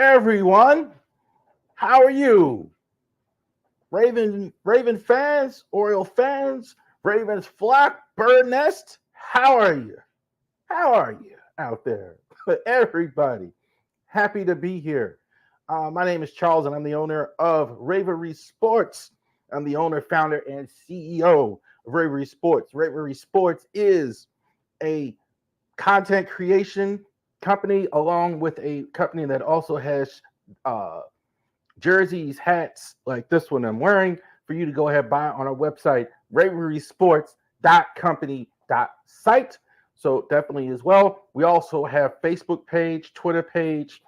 everyone. How are you? Raven fans, Oriole fans, Ravens flock, bird nest. How are you? How are you out there? Everybody, happy to be here. My name is Charles, and I'm the owner of Ravery Sports. I'm the owner, founder, and CEO of Ravery Sports. Ravery Sports is a content creation company, along with a company that also has uh, jerseys, hats like this one I'm wearing for you to go ahead and buy on our website, ravorisports.company.site. So definitely as well. We also have Facebook page, Twitter page,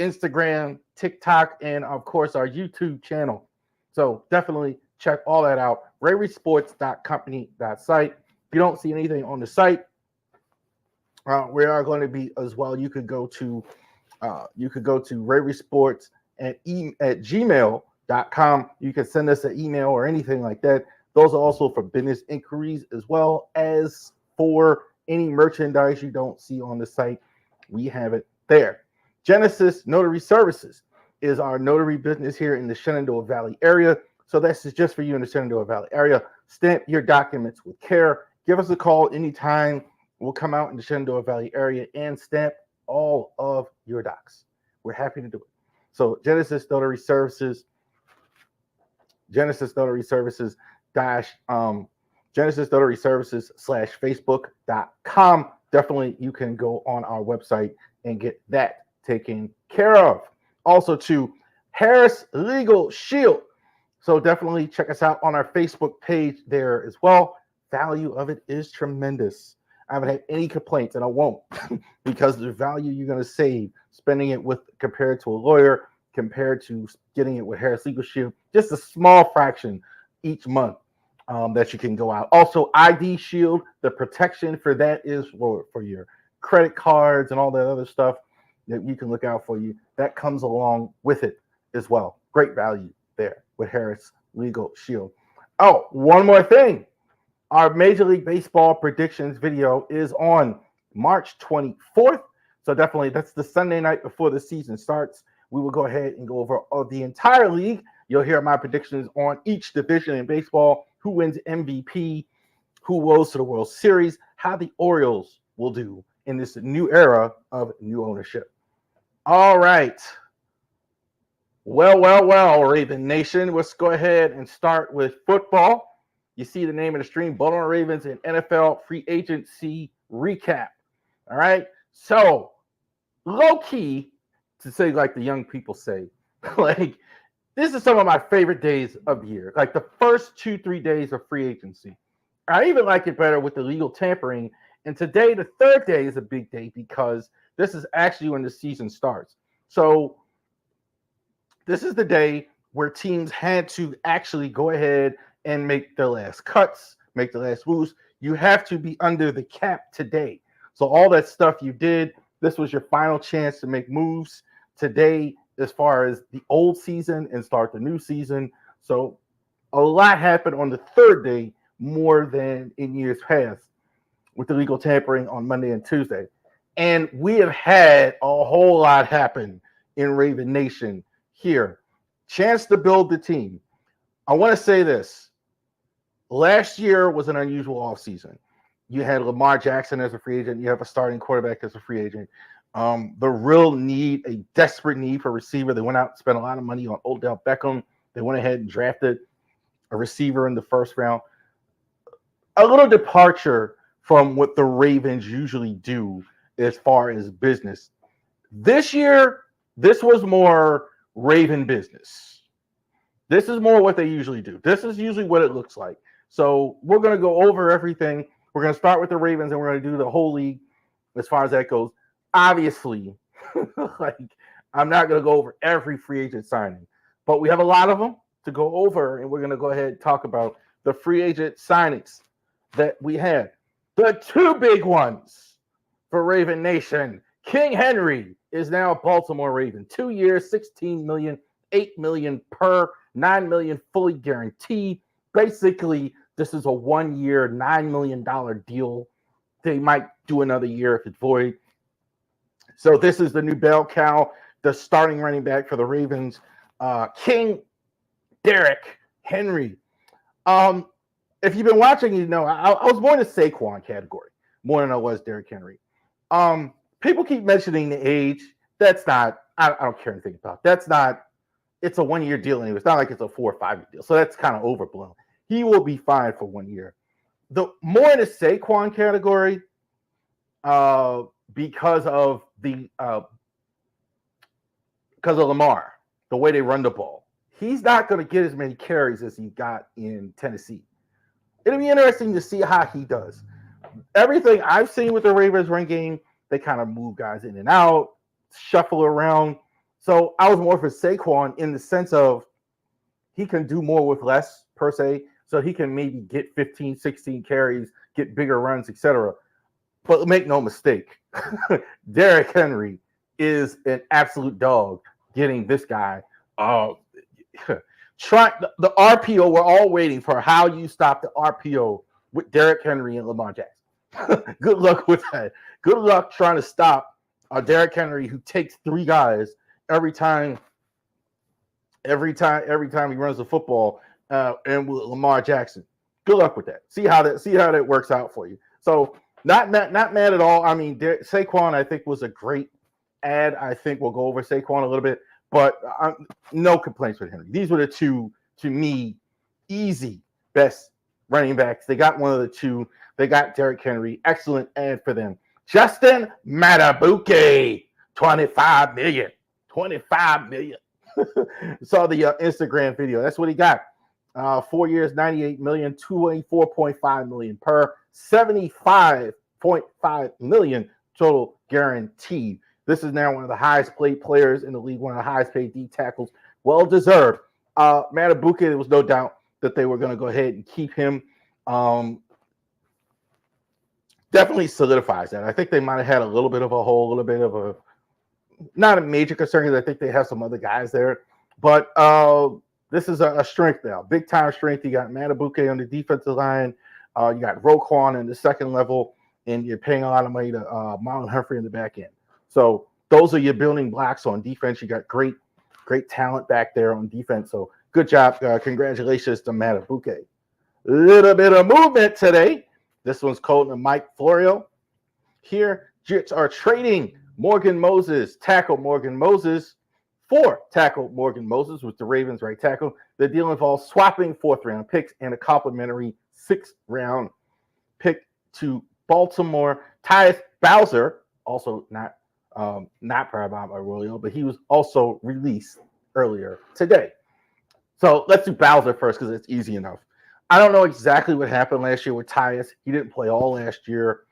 Instagram, TikTok, and of course our YouTube channel. So definitely check all that out. ravorisports.company.site. If you don't see anything on the site, we are going to be as well. You could go to ravorisports at gmail.com. You can send us an email or anything like that. Those are also for business inquiries as well as for any merchandise you don't see on the site. We have it there. Genesis Notary Services is our notary business here in the Shenandoah Valley area. So this is just for you in the Shenandoah Valley area. Stamp your documents with care. Give us a call anytime. We'll come out in the Shenandoah Valley area and stamp all of your docs. We're happy to do it. So Genesis Notary Services /Facebook.com. Definitely you can go on our website and get that taken care of. Also to Harris Legal Shield. So definitely check us out on our Facebook page there as well. Value of it is tremendous. I haven't had any complaints, and I won't, because the value you're going to save spending it with compared to a lawyer, compared to getting it with Harris Legal Shield, just a small fraction each month that you can go out. Also, ID Shield, the protection for that is for your credit cards and all that other stuff that you can look out for you. That comes along with it as well. Great value there with Harris Legal Shield. Oh, one more thing. Our Major League Baseball predictions video is on March 24th. So definitely that's the Sunday night before the season starts. We will go ahead and go over the entire league. You'll hear my predictions on each division in baseball, who wins MVP, who goes to the World Series, how the Orioles will do in this new era of new ownership. All right. Well, Raven Nation. Let's go ahead and start with football. You see the name of the stream, Baltimore Ravens and NFL free agency recap. All right. So, low key, to say like the young people say, like, this is some of my favorite days of the year. Like the first 2-3 days of free agency. I even like it better with the legal tampering. And today, the third day, is a big day because this is actually when the season starts. So, this is the day where teams had to actually go ahead and make their last cuts, make the last moves. You have to be under the cap today. So all that stuff you did, this was your final chance to make moves today as far as the old season and start the new season. So a lot happened on the third day more than in years past with the legal tampering on Monday and Tuesday. And we have had a whole lot happen in Raven Nation here. Chance to build the team. I want to say this. Last year was an unusual offseason. You had Lamar Jackson as a free agent. You have a starting quarterback as a free agent. The real need, a desperate need for a receiver. They went out and spent a lot of money on Odell Beckham. They went ahead and drafted a receiver in the first round. A little departure from what the Ravens usually do as far as business. This year, this was more Raven business. This is more what they usually do. This is usually what it looks like. So we're going to go over everything. We're going to start with the Ravens, and we're going to do the whole league as far as that goes. Obviously, like I'm not going to go over every free agent signing, but we have a lot of them to go over, and we're going to go ahead and talk about the free agent signings that we had. The two big ones for Raven Nation. King Henry is now a Baltimore Raven. 2 years, $16 million, $8 million per, $9 million fully guaranteed. Basically, this is a 1 year, $9 million deal. They might do another year if it's void. So this is the new bell cow the starting running back for the Ravens, King Derrick Henry. If you've been watching, you know I was more in the Saquon category more than I was Derrick Henry. People keep mentioning the age. That's not. I don't care anything about. That's not. It's a 1 year deal anyway. It's not like it's a 4 or 5 year deal. So that's kind of overblown. He will be fine for 1 year. The more in the Saquon category, because of Lamar, the way they run the ball. He's not going to get as many carries as he got in Tennessee. It'll be interesting to see how he does. Everything I've seen with the Ravens run game, they kind of move guys in and out, shuffle around. So I was more for Saquon in the sense of he can do more with less, per se. So he can maybe get 15, 16 carries, get bigger runs, etc. But make no mistake, Derrick Henry is an absolute dog getting this guy. Try the RPO. We're all waiting for how you stop the RPO with Derrick Henry and Lamar Jackson. Good luck with that. Good luck trying to stop Derrick Henry, who takes three guys every time he runs the football, and with Lamar Jackson. Good luck with that. See how that works out for you. So not mad at all. I mean, Saquon, I think, was a great ad. I think we'll go over Saquon a little bit, but no complaints with Henry. These were the two, to me, easy best running backs. They got one of the two. They got Derrick Henry. Excellent ad for them. Justin Matabuke, $25 million. $25 million. Saw the Instagram video. That's what he got. 4 years, $98 million, $24.5 million per, $75.5 million total guaranteed. This is now one of the highest paid players in the league, one of the highest paid D tackles. Well deserved. Matabuke, there was no doubt that they were going to go ahead and keep him. Definitely solidifies that. I think they might have had a little bit of a hole, a little bit of a, not a major concern, because I think they have some other guys there. But this is a strength now, big time strength. You got Matabuke on the defensive line. You got Roquan in the second level, and you're paying a lot of money to Marlon Humphrey in the back end. So those are your building blocks on defense. You got great talent back there on defense. So good job. Congratulations to Matabuke. Little bit of movement today. This one's called to Mike Florio. Here, Jets are trading Morgan Moses, tackle Morgan Moses, for tackle Morgan Moses with the Ravens right tackle. The deal involves swapping 4th round picks and a complimentary 6th round pick to Baltimore. Tyus Bowser, also not part of Arroyo, but he was also released earlier today. So let's do Bowser first because it's easy enough. I don't know exactly what happened last year with Tyus. He didn't play all last year.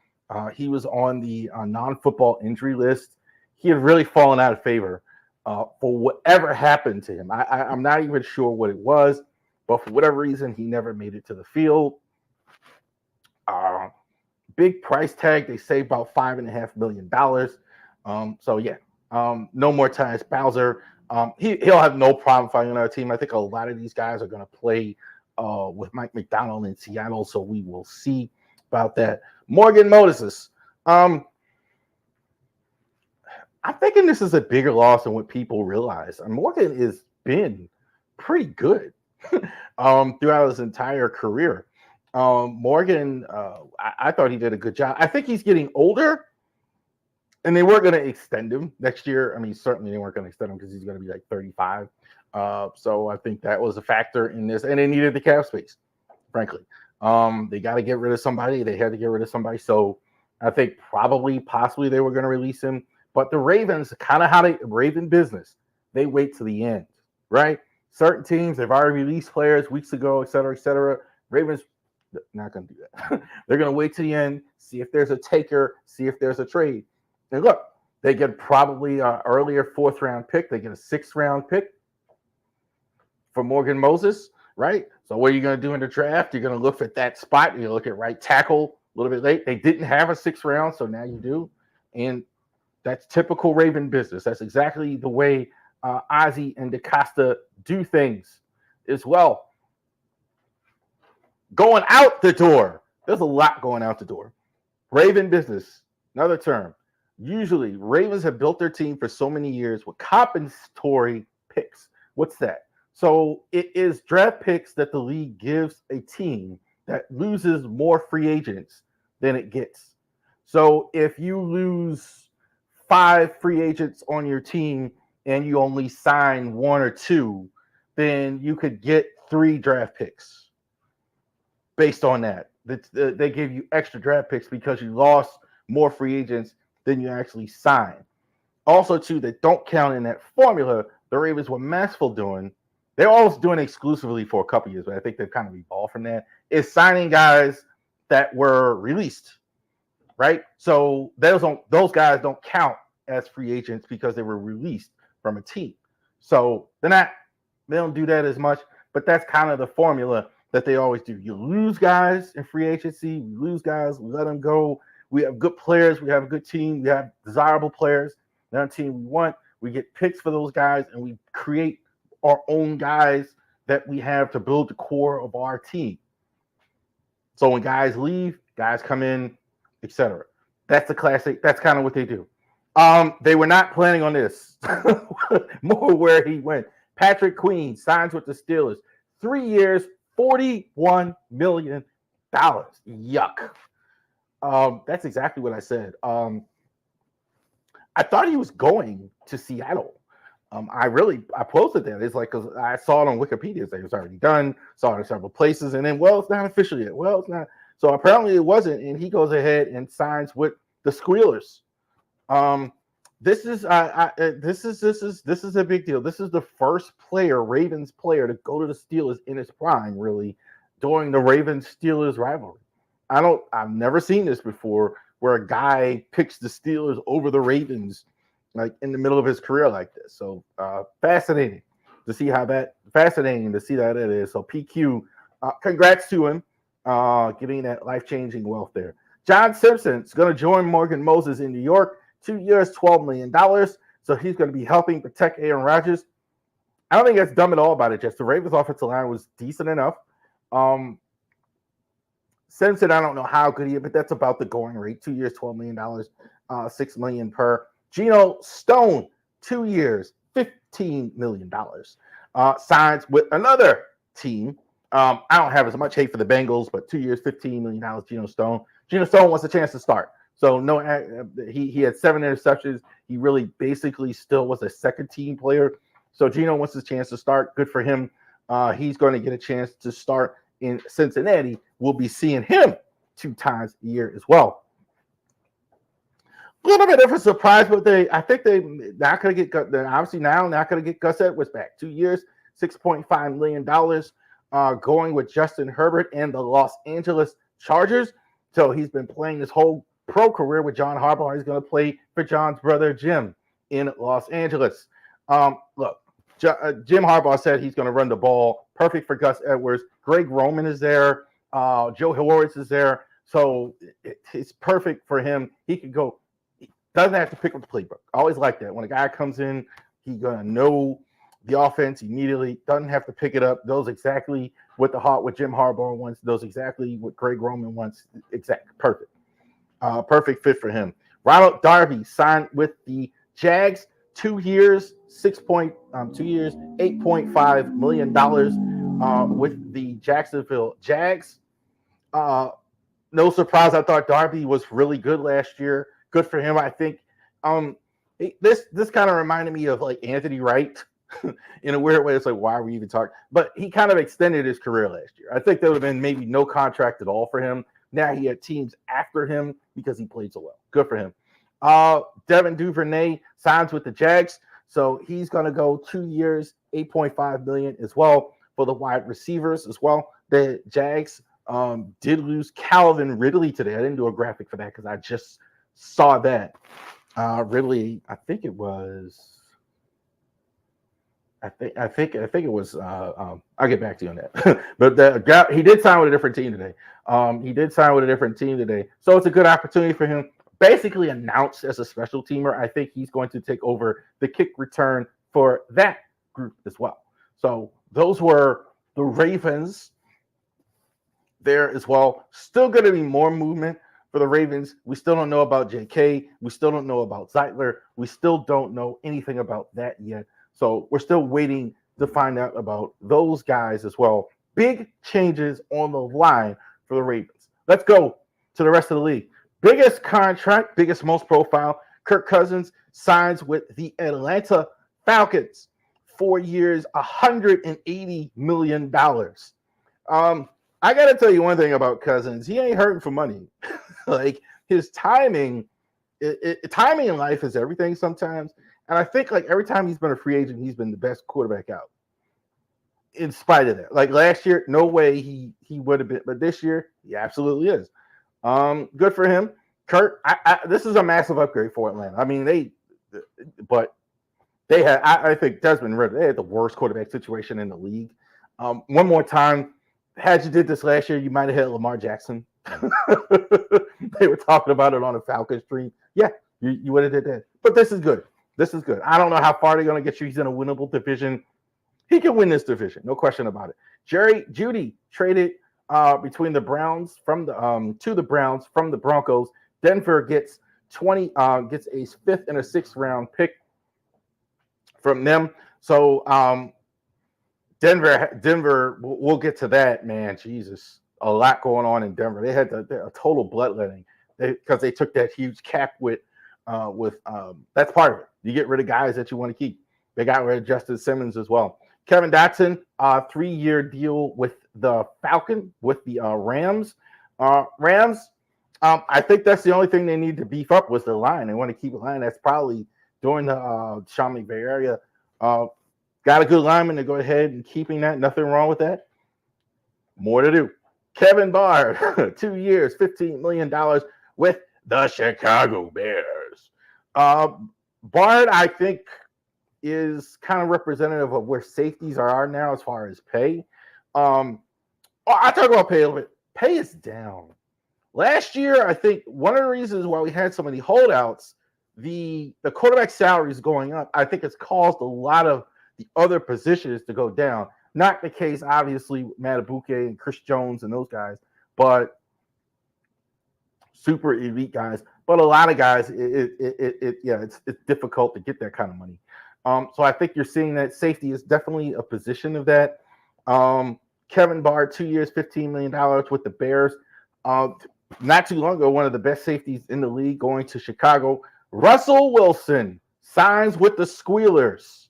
He was on the non-football injury list. He had really fallen out of favor for whatever happened to him. I'm not even sure what it was, but for whatever reason, he never made it to the field. Big price tag. They say about $5.5 million. So yeah, no more Tyus Bowser. He'll have no problem finding another team. I think a lot of these guys are going to play with Mike McDonald in Seattle, so we will see about that. Morgan Moses. I'm thinking this is a bigger loss than what people realize. Morgan has been pretty good throughout his entire career. Morgan, I thought he did a good job. I think he's getting older, and they weren't going to extend him next year. I mean, certainly they weren't going to extend him because he's going to be like 35. So I think that was a factor in this, and they needed the cap space, frankly. They got to get rid of somebody. They had to get rid of somebody. So I think possibly they were going to release him. But the Ravens, kind of how they Raven business, they wait to the end, right? Certain teams, they've already released players weeks ago, et cetera, et cetera. Ravens, not going to do that. They're going to wait to the end, see if there's a taker, see if there's a trade. And look, they get probably an earlier 4th round pick. They get a 6th round pick for Morgan Moses, right? So what are you going to do in the draft? You're going to look at that spot. You're going to look at right tackle a little bit late. They didn't have a 6th round, so now you do. And that's typical Raven business. That's exactly the way Ozzie and DaCosta do things as well. Going out the door. There's a lot going out the door. Raven business, another term. Usually, Ravens have built their team for so many years with compensatory picks. What's that? So it is draft picks that the league gives a team that loses more free agents than it gets. So if you lose 5 free agents on your team and you only sign 1 or 2, then you could get 3 draft picks based on that. They give you extra draft picks because you lost more free agents than you actually signed. Also, too, that don't count in that formula, the Ravens were masterful doing. They're always doing it exclusively for a couple years, but I think they've kind of evolved from that. Is signing guys that were released, right? So those guys don't count as free agents because they were released from a team. So they don't do that as much, but that's kind of the formula that they always do. You lose guys in free agency, we lose guys, we let them go. We have good players, we have a good team, we have desirable players. They're a team we want. We get picks for those guys, and we create our own guys that we have to build the core of our team. So when guys leave, guys come in, etc. That's the classic. That's kind of what they do. They were not planning on this. More where he went. Patrick Queen signs with the Steelers. 3 years, $41 million. Yuck. That's exactly what I said. I thought he was going to Seattle. I posted that. It's like, because I saw it on Wikipedia. It was already done. Saw it in several places, and then, well, it's not official yet. Well, it's not. So apparently it wasn't, and he goes ahead and signs with the Squealers. This is a big deal. This is the first Ravens player, to go to the Steelers in his prime, really, during the Ravens-Steelers rivalry. I've never seen this before, where a guy picks the Steelers over the Ravens, like in the middle of his career like this. So fascinating to see that it is. So PQ, congrats to him, getting that life-changing wealth there. John Simpson's going to join Morgan Moses in New York. 2 years, $12 million. So he's going to be helping protect Aaron Rodgers. I don't think that's dumb at all about it. Just the Ravens' offensive line was decent enough. Simpson, I don't know how good he is, but that's about the going rate. 2 years, $12 million, $6 million per. Geno Stone, 2 years, $15 million. Signs with another team. I don't have as much hate for the Bengals, but 2 years, $15 million. Geno Stone. Geno Stone wants a chance to start. So no, he had 7 interceptions. He really basically still was a second-team player. So Geno wants his chance to start. Good for him. He's going to get a chance to start in Cincinnati. We'll be seeing him 2 times a year as well. A little bit of a surprise, but I think they're not going to get. They're obviously now not going to get Gus Edwards back. 2 years, $6.5 million, going with Justin Herbert and the Los Angeles Chargers. So he's been playing his whole pro career with John Harbaugh. He's going to play for John's brother Jim in Los Angeles. Look, Jim Harbaugh said he's going to run the ball. Perfect for Gus Edwards. Greg Roman is there. Joe Hilowitz is there. So it's perfect for him. He can go. He doesn't have to pick up the playbook. I always like that. When a guy comes in, he's going to know the offense immediately. Doesn't have to pick it up. Knows exactly what Jim Harbaugh wants. Knows exactly what Greg Roman wants. Perfect. Perfect fit for him. Ronald Darby signed with the Jags. 2 years, $8.5 million with the Jacksonville Jags. No surprise, I thought Darby was really good last year. Good for him. I think this kind of reminded me of like Anthony Wright in a weird way. It's like, why are we even talking? But he kind of extended his career last year. I think there would have been maybe no contract at all for him. Now he had teams after him because he played so well. Good for him. Devin Duvernay signs with the Jags. So he's going to go 2 years, $8.5 million as well for the wide receivers as well. The Jags did lose Calvin Ridley today. I didn't do a graphic for that because I just saw that. Ridley, I think it was. I think it was. I'll get back to you on that. But he did sign with a different team today. So it's a good opportunity for him. Basically announced as a special teamer. I think he's going to take over the kick return for that group as well. So those were the Ravens there as well. Still going to be more movement for the Ravens. We still don't know about J.K. We still don't know about Zeitler. We still don't know anything about that yet. So we're still waiting to find out about those guys as well. Big changes on the line for the Ravens. Let's go to the rest of the league. Biggest contract, biggest, most profile. Kirk Cousins signs with the Atlanta Falcons. 4 years, $180 million. I got to tell you one thing about Cousins. He ain't hurting for money. Like, his timing, timing in life is everything sometimes. And I think, like, every time he's been a free agent, he's been the best quarterback out. In spite of that. Like, last year, no way he would have been. But this year, he absolutely is. Good for him. Kurt, this is a massive upgrade for Atlanta. I mean, they had, I think Desmond Ridder, they had the worst quarterback situation in the league. One more time, had you did this last year, you might have had Lamar Jackson. They were talking about it on a Falcons stream. Yeah, you would have did that. But this is good. This is good. I don't know how far they're going to get you. He's in a winnable division. He can win this division, no question about it. Jerry Jeudy traded between the Browns to the Browns from the Broncos. Denver gets gets a 5th and a 6th round pick from them. So Denver, we'll get to that, man. Jesus, a lot going on in Denver. They had a total bloodletting because they took that huge cap with that's part of it. You get rid of guys that you want to keep. They got rid of Justin Simmons as well. Kevin Dotson, 3-year deal with the Rams. I think that's the only thing they need to beef up was the line. They want to keep a line that's probably during the Sean McVay area. Got a good lineman to go ahead and keeping that. Nothing wrong with that. More to do. Kevin Bard, 2 years, $15 million with the Chicago Bears. Bard, I think, is kind of representative of where safeties are now as far as pay. I talk about pay a little bit. Pay is down. Last year, I think one of the reasons why we had so many holdouts, the quarterback salaries going up, I think it's caused a lot of the other positions to go down. Not the case, obviously, with Matabuke and Chris Jones and those guys, but super elite guys. But a lot of guys, it's difficult to get that kind of money. So I think you're seeing that safety is definitely a position of that. Kevin Bard, 2 years, $15 million with the Bears. Not too long ago, one of the best safeties in the league going to Chicago. Russell Wilson signs with the Squealers.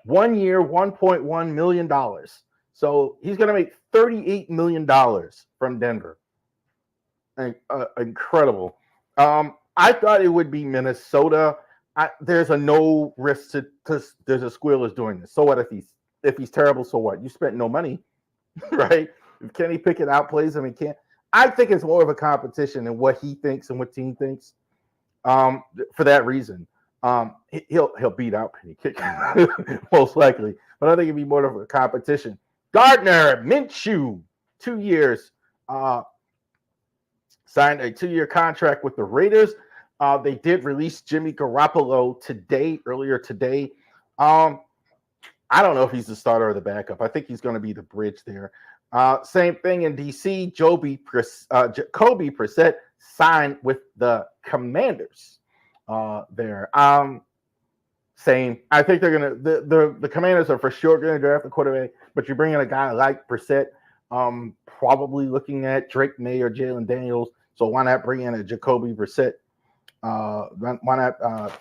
1 year, $1.1 million. So he's going to make $38 million from Denver. Incredible. I thought it would be Minnesota. There's a no risk to there's a Squealers doing this. So what if he's terrible? So what? You spent no money, right? If Kenny Pickett outplays him, he can't. I think it's more of a competition than what he thinks and what team thinks. For that reason, he'll beat out Penny Kick most likely, but I think it'd be more of a competition. Gardner Minshew, 2 years, signed a 2-year contract with the Raiders. They did release Jimmy Garoppolo earlier today. I don't know if he's the starter or the backup. I think he's going to be the bridge there. Same thing in DC. Jacoby Brissett signed with the Commanders there. Same. I think they're gonna the Commanders are for sure gonna draft a quarterback, but you're bringing a guy like Brissett, probably looking at Drake May or Jalen Daniels. So why not bring in a Jacoby Brissett? Why not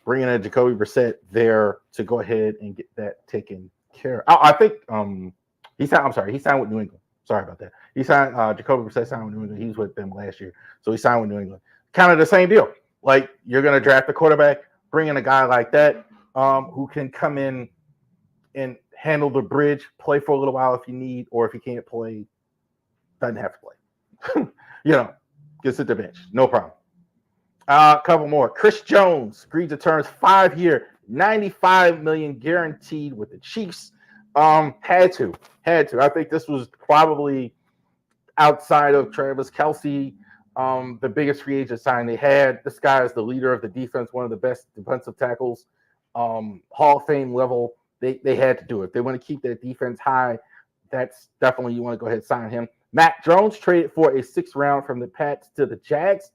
bring in a Jacoby Brissett there to go ahead and get that taken care of? I think he signed with New England. Sorry about that. He signed Jacoby Brissett signed with New England. He was with them last year, so he signed with New England. Kind of the same deal. Like, you're gonna draft a quarterback, bring in a guy like that who can come in and handle the bridge, play for a little while if you need, or if you can't play, doesn't have to play. Can sit the bench, no problem. A couple more. Chris Jones agreed to terms, 5-year, $95 million guaranteed with the Chiefs. Had to. I think this was probably outside of Travis Kelce, the biggest free agent sign they had. This guy is the leader of the defense, one of the best defensive tackles, Hall of Fame level. They had to do it. They want to keep that defense high. That's definitely, you want to go ahead and sign him. Mac Jones traded for a 6th round from the Pats to the Jags.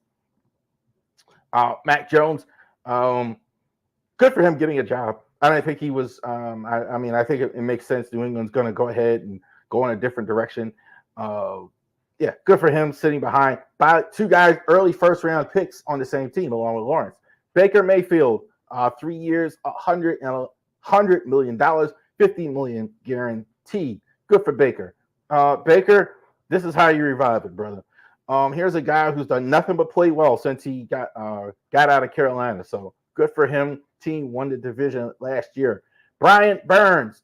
Mac Jones, good for him getting a job. I don't think he was. I mean, I think it makes sense. New England's going to go ahead and go in a different direction. Yeah, good for him sitting behind 2 guys, early 1st round picks on the same team along with Lawrence. Baker Mayfield, 3 years, $100 million, $50 million guaranteed. Good for Baker. Baker, this is how you revive it, brother. Here's a guy who's done nothing but play well since he got out of Carolina. So good for him. Team won the division last year. Brian Burns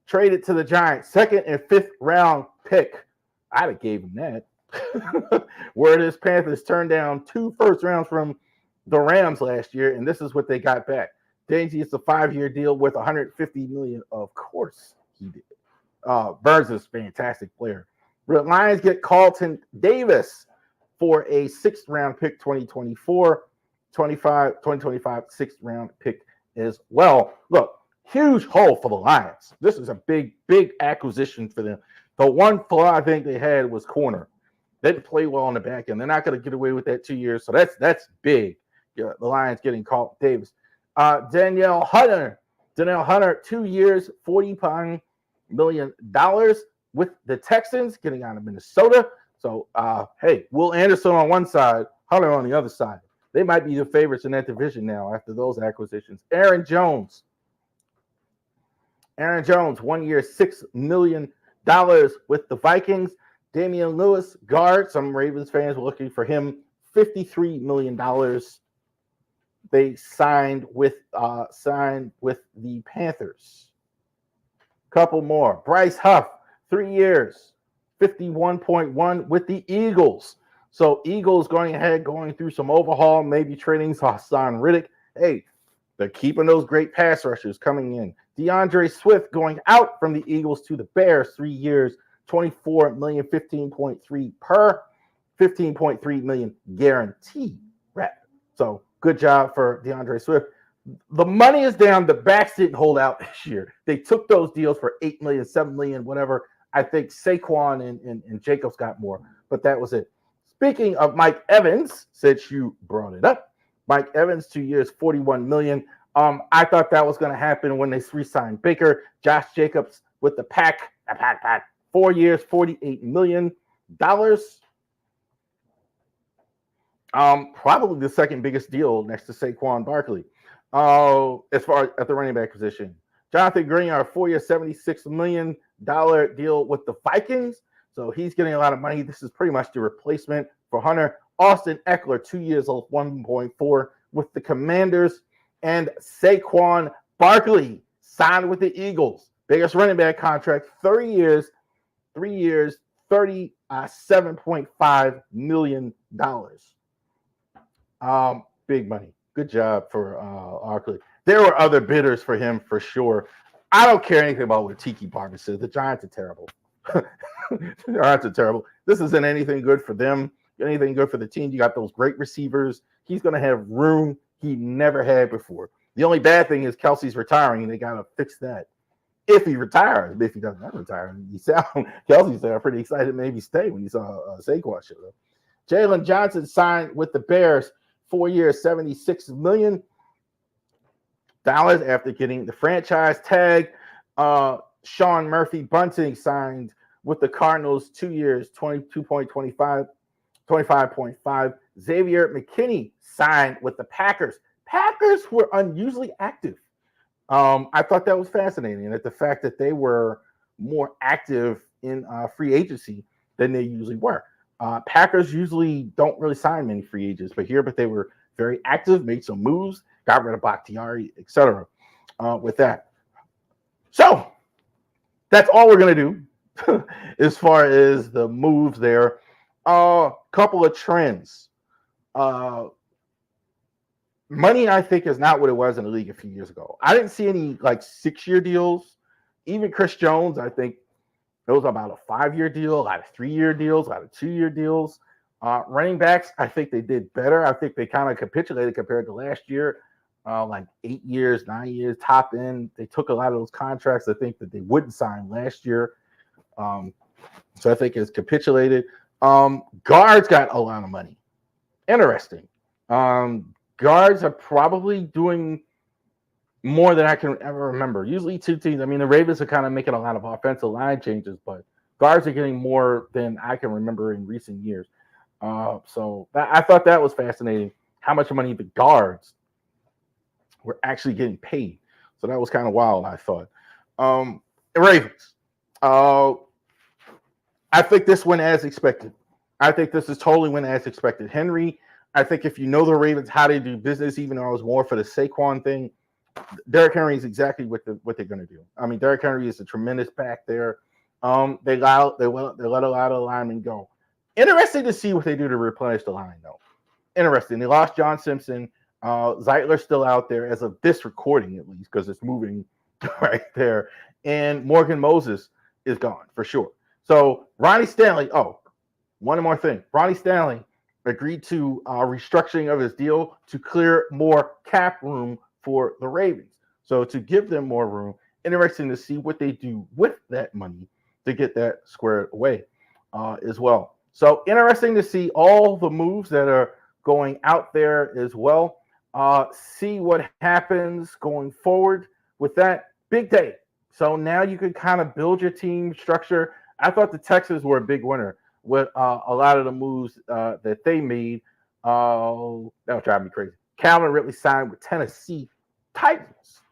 traded to the Giants, 2nd and 5th round pick. I'd have gave him that. Where his Panthers turned down 2 first rounds from the Rams last year, and this is what they got back. Dainty, it's a 5-year deal worth $150 million. Of course he did. Burns is a fantastic player. The Lions get Carlton Davis for a 6th round pick, 2024, 2025 6th round pick as well. Look, huge hole for the Lions. This is a big acquisition for them. The one flaw I think they had was corner. They didn't play well on the back end. They're not going to get away with that 2 years. So that's big. Yeah, the Lions getting Carlton Davis. Danielle Hunter, 2 years, $45 million with the Texans, getting out of Minnesota. So, hey, Will Anderson on one side, Hunter on the other side. They might be the favorites in that division now after those acquisitions. Aaron Jones, 1 year, $6 million with the Vikings. Damian Lewis, guard. Some Ravens fans were looking for him. $53 million. They signed with the Panthers. Couple more. Bryce Huff, 3 years, $51.1 with the Eagles. So Eagles going through some overhaul, maybe trading Hassan Riddick. Hey, they're keeping those great pass rushers coming in. DeAndre Swift going out from the Eagles to the Bears, 3 years, $24 million, 15.3 per, $15.3 million guaranteed. Right. So good job for DeAndre Swift. The money is down. The backs didn't hold out this year. They took those deals for $8 million, $7 million, whatever. I think Saquon and Jacobs got more, but that was it. Speaking of Mike Evans, since you brought it up, Mike Evans, 2 years, $41 million. I thought that was going to happen when they re-signed Baker. Josh Jacobs with the pack, 4 years, $48 million. Probably the second biggest deal next to Saquon Barkley. As far as at the running back position, Jonathan Green, our 4 year, $76 million deal with the Vikings. So he's getting a lot of money. This is pretty much the replacement for Hunter. Austin Eckler, 2 years old, 1.4 with the Commanders. And Saquon Barkley signed with the Eagles. Biggest running back contract, 3 years, $37.5 million. Big money. Good job for Barkley. There were other bidders for him for sure. I don't care anything about what Tiki Barber says. The Giants are terrible. The Giants are terrible. This isn't anything good for them, anything good for the team. You got those great receivers. He's going to have room he never had before. The only bad thing is Kelsey's retiring, and they got to fix that. If he retires, if he doesn't retire, Kelsey said, I'm pretty excited maybe stay when he saw Saquon show up. Jalen Johnson signed with the Bears, 4 years, $76 million after getting the franchise tag. Sean Murphy Bunting signed with the Cardinals, 2 years, $25.5. Xavier McKinney signed with the Packers. Packers were unusually active. I thought that was fascinating, that the fact that they were more active in free agency than they usually were. Packers usually don't really sign many free agents, but they were very active, made some moves, got rid of Bakhtiari, etc. With that. So that's all we're going to do as far as the moves there. Couple of trends. Money, I think, is not what it was in the league a few years ago. I didn't see any 6-year deals. Even Chris Jones, I think it was about a 5-year deal, a lot of 3-year deals, a lot of 2-year deals. Running backs, I think they did better. I think they kind of capitulated compared to last year. 8 years, 9 years, top end. They took a lot of those contracts, I think, that they wouldn't sign last year. So I think it's capitulated. Guards got a lot of money. Interesting. Guards are probably doing more than I can ever remember. Usually two teams. I mean, the Ravens are kind of making a lot of offensive line changes, but guards are getting more than I can remember in recent years. So I thought that was fascinating. How much money the guards were actually getting paid. So that was kind of wild, I thought. Ravens. I think this went as expected. I think this is totally went as expected. Henry, I think if you know the Ravens, how they do business, even though I was more for the Saquon thing, Derrick Henry is exactly what they're going to do. I mean, Derrick Henry is a tremendous back there. They let a lot of linemen go. Interesting to see what they do to replenish the line, though. Interesting. They lost John Simpson. Zeitler's still out there as of this recording, at least, because it's moving right there. And Morgan Moses is gone for sure. So Ronnie Stanley. Oh, one more thing. Ronnie Stanley agreed to restructuring of his deal to clear more cap room for the Ravens. So to give them more room, interesting to see what they do with that money to get that squared away as well. So interesting to see all the moves that are going out there as well. See what happens going forward with that big day. So now you can kind of build your team structure. I thought the Texans were a big winner with a lot of the moves that they made. That would drive me crazy. Calvin Ridley signed with Tennessee Titans.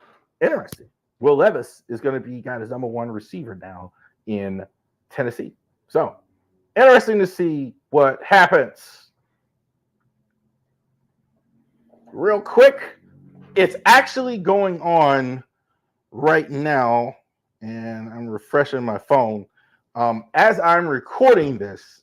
Interesting. Will Levis is going to be got his number one receiver now in Tennessee. So interesting to see what happens. Real quick, it's actually going on right now, and I'm refreshing my phone. As I'm recording this,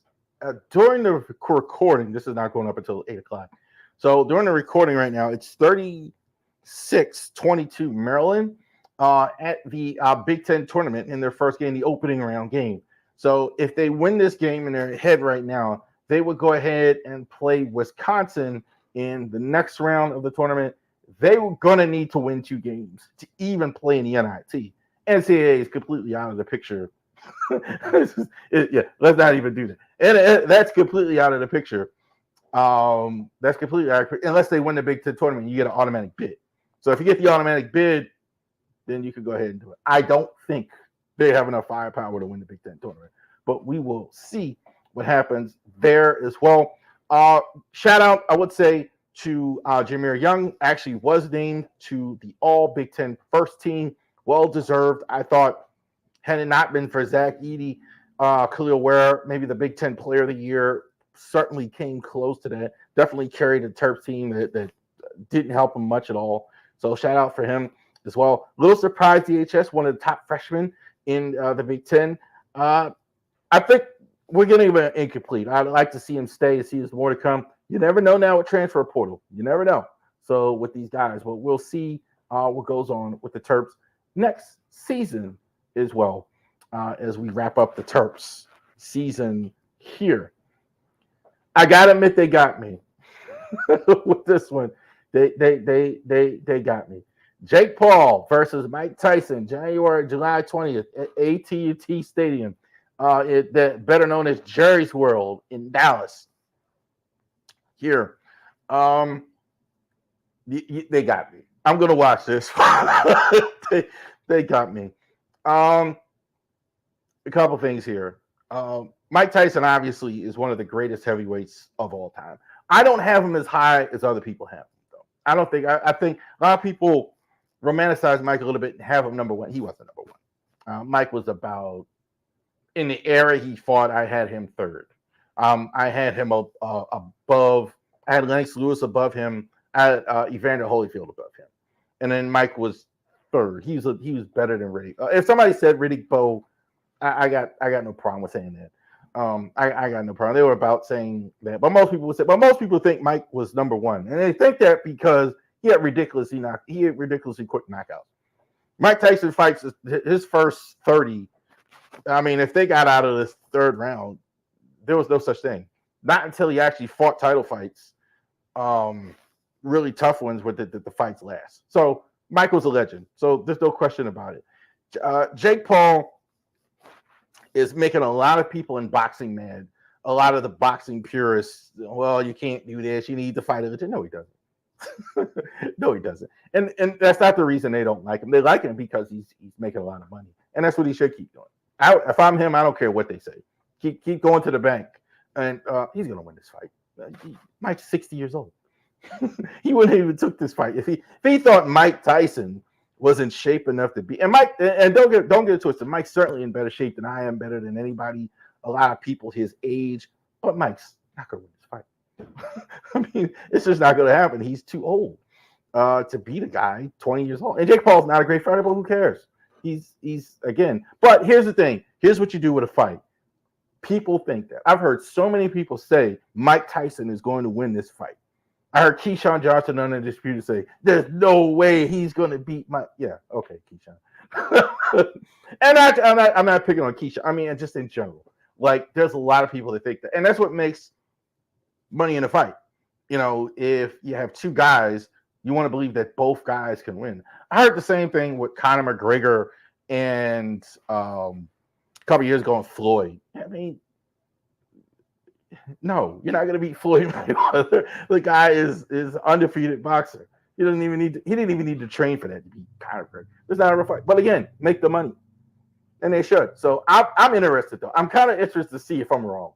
during the recording, this is not going up until 8 o'clock. So during the recording right now, it's 36-22 Maryland at the Big Ten tournament in their first game, the opening round game. So if they win this game in their head right now, they would go ahead and play Wisconsin in the next round of the tournament. They were going to need to win 2 games to even play in the NIT. NCAA is completely out of the picture. Yeah, let's not even do that. And that's completely out of the picture. That's completely out of the picture. Unless they win the Big Ten tournament, you get an automatic bid. So if you get the automatic bid, then you can go ahead and do it. I don't think they have enough firepower to win the Big Ten tournament, but we will see what happens there as well. Shout out, I would say, to Jameer Young. Actually was named to the All Big Ten first team. Well deserved. I thought, had it not been for Zach Edey, Khalil Ware, maybe the Big Ten Player of the Year, certainly came close to that. Definitely carried a Terps team that didn't help him much at all. So shout out for him as well. Little surprised DHS, one of the top freshmen in the Big Ten. I think we're getting him incomplete. I'd like to see him stay and see there's more to come. You never know now with transfer portal. You never know. So with these guys, but we'll see what goes on with the Terps next season as well as we wrap up the Terps season here. I gotta admit, they got me with this one. They got me. Jake Paul versus Mike Tyson, July 20th at AT&T Stadium, better known as Jerry's World in Dallas. Here, they got me. I'm gonna watch this. they got me. A couple things here. Mike Tyson obviously is one of the greatest heavyweights of all time. I don't have him as high as other people have him, though. I don't think. I think a lot of people romanticize Mike a little bit and have him number one. He wasn't number one. Mike was about, in the era he fought, I had him third. I had him above. I had Lennox Lewis above him. I had Evander Holyfield above him, and then Mike was third. He was better than Riddick. If somebody said Riddick Bowe, I got no problem with saying that. I got no problem. They were about saying that, but most people would say. But most people think Mike was number one, and they think that because he had ridiculously quick knockouts. Mike Tyson fights his first 30. I mean, if they got out of this third round, there was no such thing. Not until he actually fought title fights, really tough ones, where the fights last. So Mike was a legend. So there's no question about it. Jake Paul is making a lot of people in boxing mad. A lot of the boxing purists, well, you can't do this. You need to fight it. No, he doesn't. No, he doesn't. And that's not the reason they don't like him. They like him because he's making a lot of money, and that's what he should keep doing. If I'm him, I don't care what they say. Keep going to the bank, and he's gonna win this fight. Mike's 60 years old. He wouldn't even took this fight if he thought Mike Tyson was in shape enough to be. And Mike, and don't get it twisted. Mike's certainly in better shape than I am, better than anybody. A lot of people his age, but Mike's not gonna win this fight. I mean, it's just not gonna happen. He's too old to beat a guy 20 years old. And Jake Paul's not a great fighter, but who cares? He's again. But here's the thing. Here's what you do with a fight. People think that. I've heard so many people say Mike Tyson is going to win this fight. I heard Keyshawn Johnson on the dispute say, "There's no way he's going to beat Mike." Yeah, okay, Keyshawn. And I'm not picking on Keyshawn. I mean, just in general, like there's a lot of people that think that, and that's what makes money in a fight. You know, if you have two guys, you want to believe that both guys can win. I heard the same thing with Conor McGregor and a couple years ago in Floyd. I mean, no, you're not going to beat Floyd Mayweather. The guy is undefeated boxer. He didn't even need to train for that to be Conor McGregor. It's not a real fight. But again, make the money, and they should. So I'm interested though. I'm kind of interested to see if I'm wrong.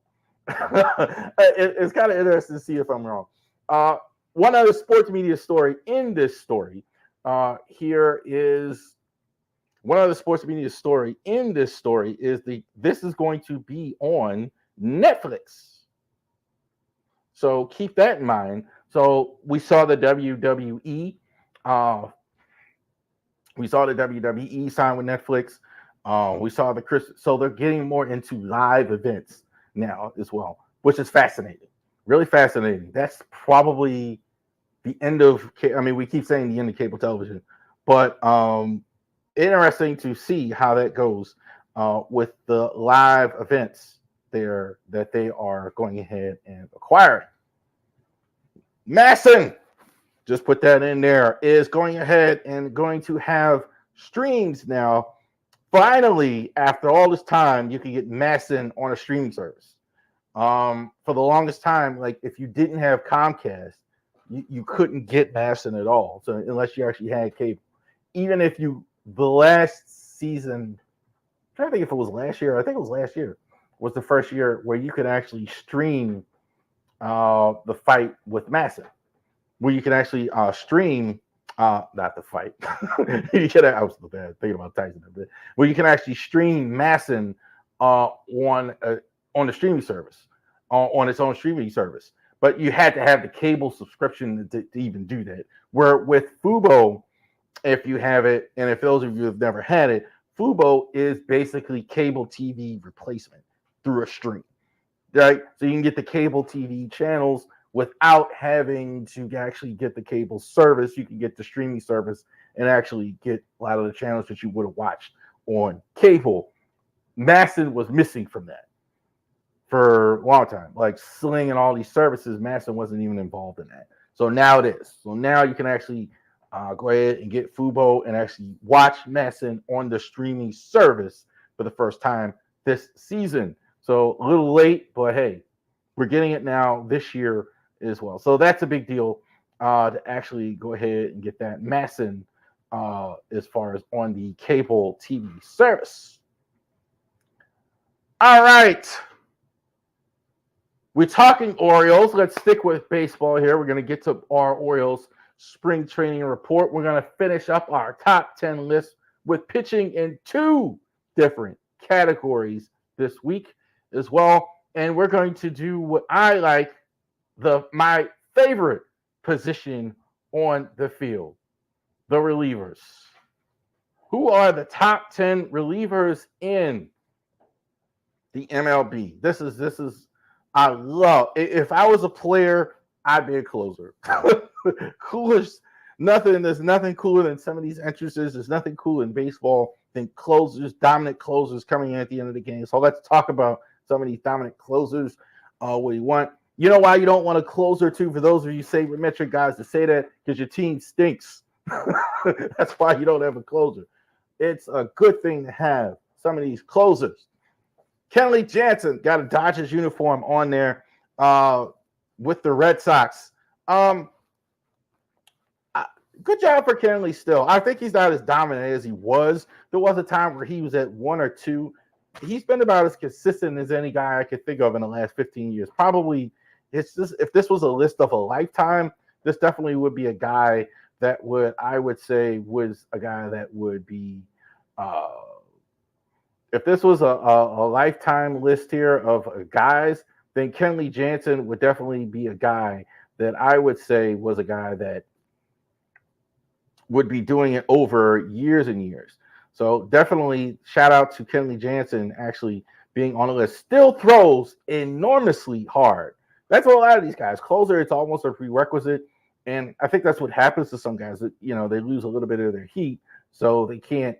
It's kind of interesting to see if I'm wrong. One other sports media story in this story. Here is one other sports media story in this story is this is going to be on Netflix. So keep that in mind. So we saw the WWE. We saw the WWE sign with Netflix. We saw so they're getting more into live events now as well, which is fascinating. Really fascinating. That's probably the end of. I mean, we keep saying the end of cable television, but interesting to see how that goes with the live events there that they are going ahead and acquiring. Masson, just put that in there, is going ahead and going to have streams now. Finally, after all this time, you can get Masson on a streaming service. For the longest time, like if you didn't have Comcast, you couldn't get Masson at all. So unless you actually had cable, even if the last season, I'm trying to think if it was last year. I think it was last year. Was the first year where you could actually stream the fight with Masson, where you can actually stream not the fight. I was thinking about Tyson a bit. Where you can actually stream Masson on the streaming service, on its own streaming service. But you had to have the cable subscription to even do that. Where with Fubo, if you have it, and if those of you have never had it, Fubo is basically cable TV replacement through a stream, right? So you can get the cable TV channels without having to actually get the cable service. You can get the streaming service and actually get a lot of the channels that you would have watched on cable. Masson was missing from that for a long time. Like Sling and all these services, Masson wasn't even involved in that. So now it is. So now you can actually go ahead and get Fubo and actually watch Masson on the streaming service for the first time this season. So a little late, but hey, we're getting it now this year as well. So that's a big deal to actually go ahead and get that Masson as far as on the cable TV service. All right. We're talking Orioles. Let's stick with baseball here. We're going to get to our Orioles spring training report. We're going to finish up our top 10 list with pitching in 2 different categories this week as well. And we're going to do what I like, my favorite position on the field, the relievers. Who are the top 10 relievers in the MLB? This is I love. If I was a player, I'd be a closer. Coolest, nothing. There's nothing cooler than some of these entrances. There's nothing cool in baseball than closers, dominant closers coming in at the end of the game. So let's talk about some of these dominant closers. What you want. You know why you don't want a closer too? For those of you sabermetric guys to say that, because your team stinks. That's why you don't have a closer. It's a good thing to have some of these closers. Kenley Jansen got a Dodgers uniform on there with the Red Sox. Good job for Kenley still. I think he's not as dominant as he was. There was a time where he was at 1 or 2. He's been about as consistent as any guy I could think of in the last 15 years. Probably, it's just, if this was a list of a lifetime, this definitely would be a guy that I would say was a guy that would be, if this was a lifetime list here of guys, then Kenley Jansen would definitely be a guy that I would say was a guy that would be doing it over years and years. So definitely shout out to Kenley Jansen actually being on the list. Still throws enormously hard. That's what a lot of these guys. Closer, it's almost a prerequisite. And I think that's what happens to some guys that, they lose a little bit of their heat, so they can't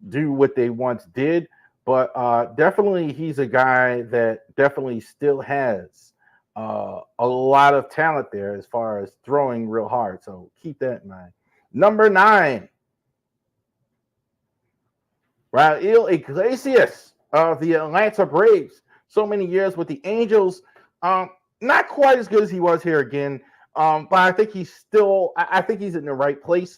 do what they once did. But definitely he's a guy that definitely still has a lot of talent there as far as throwing real hard. So keep that in mind. Number 9, Raul Iglesias of the Atlanta Braves. So many years with the Angels. Not quite as good as he was here again. But I think he's still, I think he's in the right place.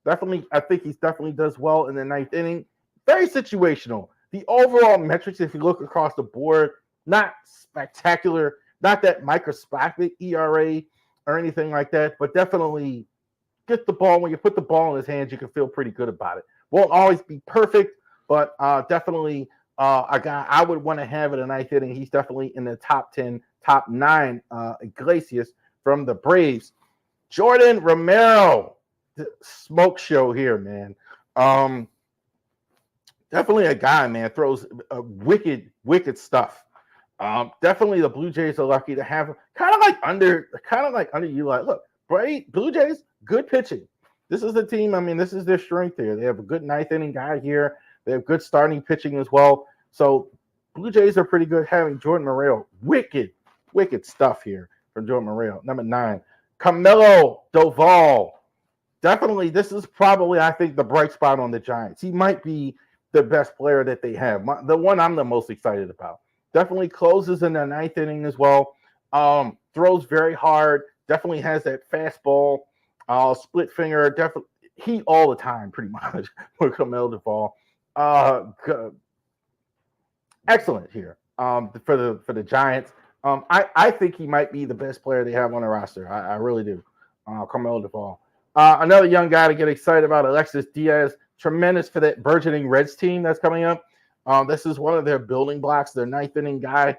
Definitely, I think he definitely does well in the 9th inning. Very situational. The overall metrics, if you look across the board, not spectacular. Not that microscopic ERA or anything like that, but definitely get the ball. When you put the ball in his hands, you can feel pretty good about it. Won't always be perfect, but definitely a guy I would want to have in the 9th inning. He's definitely in the top 10, top 9, Iglesias from the Braves. Jordan Romero, the smoke show here, man. Definitely a guy, man, throws wicked stuff. Definitely the Blue Jays are lucky to have him. Kind of like underutilized. Look, Blue Jays, good pitching. This is the team. I mean, this is their strength here. They have a good 9th inning guy here. They have good starting pitching as well. So Blue Jays are pretty good having Jordan Romero. Wicked stuff here from Jordan Romero. Number 9, Camilo Doval. Definitely, this is probably, I think, the bright spot on the Giants. He might be the best player that they have. The one I'm the most excited about. Definitely closes in the 9th inning as well. Throws very hard. Definitely has that fastball, split finger. Definitely heat all the time, pretty much, for Camilo Doval. Excellent here for the Giants. I think he might be the best player they have on the roster. I really do. Camilo Doval. Another young guy to get excited about, Alexis Diaz. Tremendous for that burgeoning Reds team that's coming up. This is one of their building blocks, their 9th inning guy.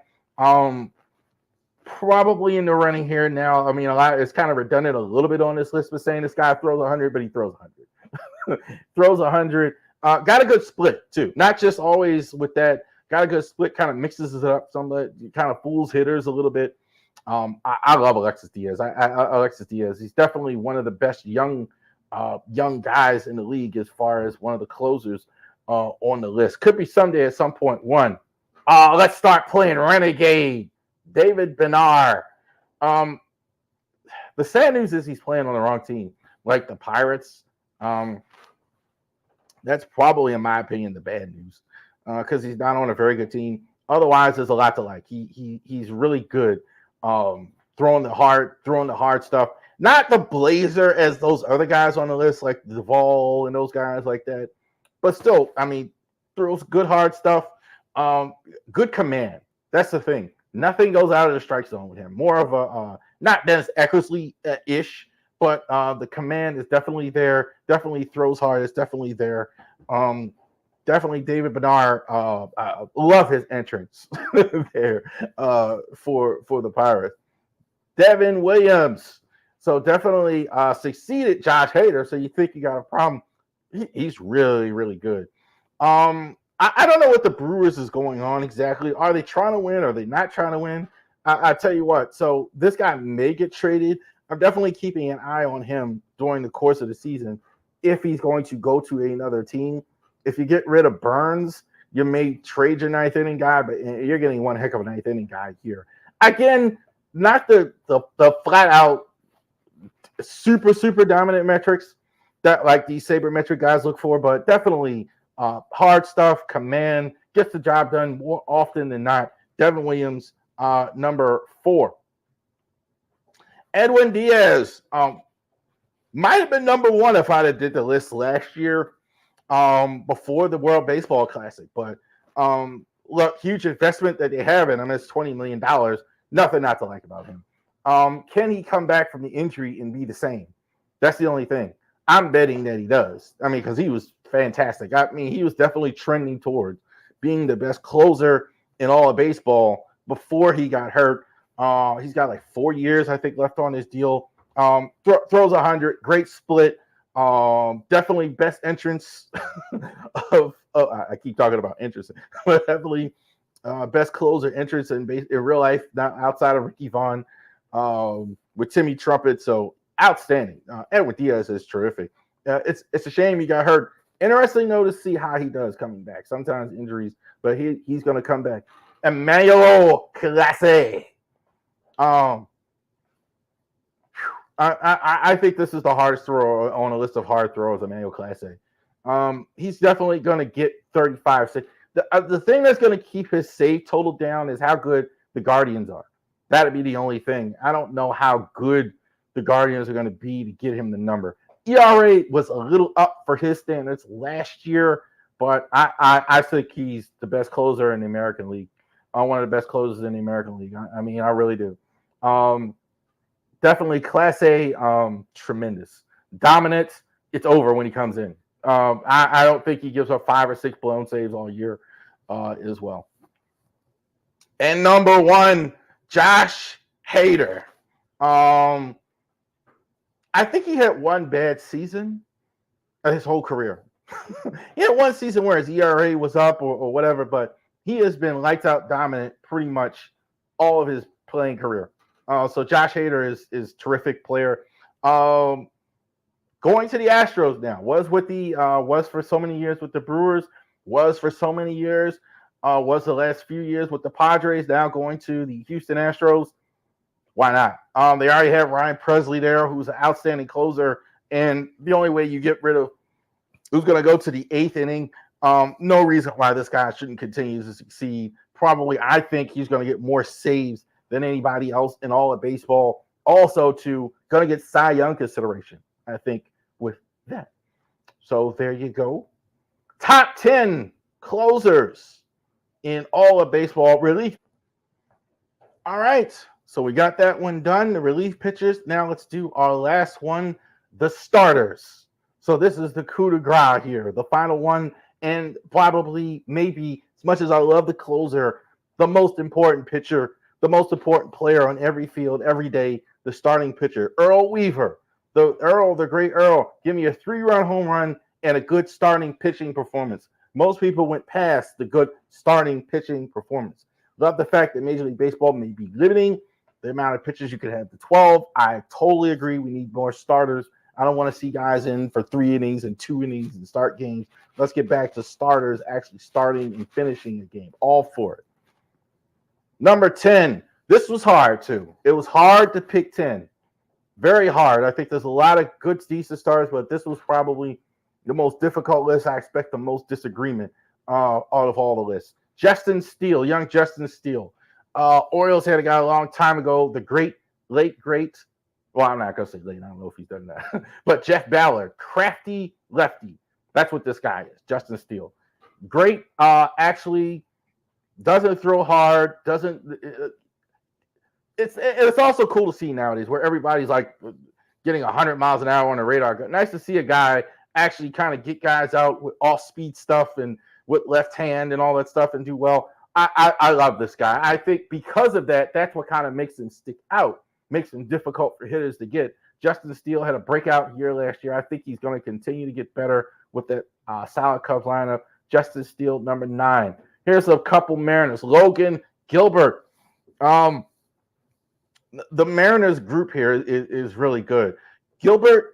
Probably in the running here now. I mean, it's kind of redundant a little bit on this list, but saying this guy throws 100, but he throws 100. Throws 100. Got a good split, too. Not just always with that. Got a good split, kind of mixes it up. Some kind of fools hitters a little bit. I love Alexis Diaz. Alexis Diaz. He's definitely one of the best young guys in the league as far as one of the closers on the list. Could be someday at some point. Let's start playing Renegade. David Benar. The sad news is he's playing on the wrong team, like the Pirates. That's probably, in my opinion, the bad news because he's not on a very good team. Otherwise, there's a lot to like. He's really good throwing the hard stuff. Not the blazer as those other guys on the list, like Duvall and those guys like that. But still, I mean, throws good hard stuff. Good command. That's the thing. Nothing goes out of the strike zone with him. More of a not Dennis Eckersley-ish, but the command is definitely there. Definitely throws hard. It's definitely there. Definitely David Bednar. Love his entrance there for the Pirates. Devin Williams. So definitely succeeded Josh Hader. So you think you got a problem. He's really, really good. I don't know what the Brewers is going on exactly. Are they trying to win? Are they not trying to win? I tell you what. So this guy may get traded. I'm definitely keeping an eye on him during the course of the season if he's going to go to another team. If you get rid of Burns, you may trade your 9th inning guy, but you're getting one heck of a 9th inning guy here. Again, not the flat out super dominant metrics that like these sabermetric guys look for, but definitely Hard stuff, command, gets the job done more often than not. Devin Williams, number 4. Edwin Diaz might have been number 1 if I'd have did the list last year before the World Baseball Classic. But look, huge investment that they have in him. It's $20 million. Nothing not to like about him. Can he come back from the injury and be the same? That's the only thing. I'm betting that he does. I mean, because he was fantastic. I mean, he was definitely trending towards being the best closer in all of baseball before he got hurt. He's got like 4 years, I think, left on his deal. Throws 100, great split. Definitely best entrance of I keep talking about entrance, but definitely best closer entrance in real life, not outside of Ricky Vaughn with Timmy Trumpet. So outstanding. Edwin Diaz is terrific. It's a shame he got hurt. Interesting though to see how he does coming back. Sometimes injuries, but he's going to come back. Emmanuel Clase. I think this is the hardest thrower on a list of hard throwers, Emmanuel Clase. He's definitely going to get 35. The thing that's going to keep his save total down is how good the Guardians are. That'd be the only thing. I don't know how good the Guardians are going to be to get him the number. ERA was a little up for his standards last year, but I think he's the best closer in the American League. One of the best closers in the American League. I mean, I really do. Definitely Class A, tremendous. Dominant, it's over when he comes in. I don't think he gives up 5 or 6 blown saves all year as well. And number 1, Josh Hader. I think he had one bad season of his whole career. He had one season where his ERA was up or whatever, but he has been lights out dominant pretty much all of his playing career. So Josh Hader is terrific player. Going to the Astros now. Was for so many years with the Brewers. Was for so many years. Was the last few years with the Padres. Now going to the Houston Astros. Why not? They already have Ryan Presley there, who's an outstanding closer. And the only way you get rid of who's going to go to the 8th inning, no reason why this guy shouldn't continue to succeed. Probably, I think he's going to get more saves than anybody else in all of baseball. Also, going to get Cy Young consideration, I think, with that. So there you go. Top 10 closers in all of baseball. Relief. All right. So we got that one done, the relief pitchers. Now let's do our last one, the starters. So this is the coup de grace here, the final one, and probably, maybe, as much as I love the closer, the most important pitcher, the most important player on every field, every day, the starting pitcher, Earl Weaver. The great Earl, give me a 3-run home run and a good starting pitching performance. Most people went past the good starting pitching performance. Love the fact that Major League Baseball may be limiting the amount of pitchers you could have to 12. I totally agree. We need more starters. I don't want to see guys in for 3 innings and 2 innings and start games. Let's get back to starters actually starting and finishing a game. All for it. Number 10. This was hard, too. It was hard to pick 10. Very hard. I think there's a lot of good, decent starters, but this was probably the most difficult list. I expect the most disagreement out of all the lists. Justin Steele, young Justin Steele. Orioles had a guy a long time ago, the late great. Well, I'm not going to say late. I don't know if he's done that. But Jeff Ballard, crafty lefty. That's what this guy is, Justin Steele. Great. Actually, doesn't throw hard. It's also cool to see nowadays where everybody's like getting 100 miles an hour on the radar. Nice to see a guy actually kind of get guys out with off-speed stuff and with left hand and all that stuff and do well. I love this guy. I think because of that, that's what kind of makes him stick out, makes him difficult for hitters to get. Justin Steele had a breakout year last year. I think he's going to continue to get better with that solid Cubs lineup. Justin Steele, number 9. Here's a couple Mariners. Logan Gilbert. The Mariners group here is really good. Gilbert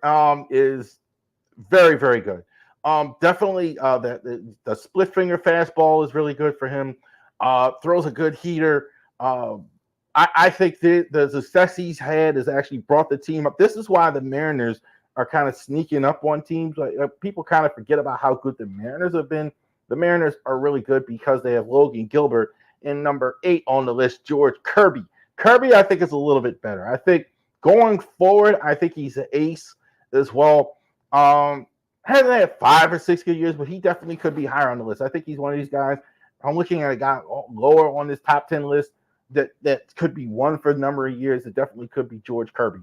is very, very good. Definitely the split finger fastball is really good for him. Throws a good heater. I think the success he's had has actually brought the team up. This is why the Mariners are kind of sneaking up on teams. Like people kind of forget about how good the Mariners have been. The Mariners are really good because they have Logan Gilbert and number 8 on the list, George Kirby. Kirby, I think, is a little bit better. I think going forward, I think he's an ace as well. Hasn't had 5 or 6 good years, but he definitely could be higher on the list. I think he's one of these guys. I'm looking at a guy lower on this top 10 list that could be one for a number of years. It definitely could be George Kirby.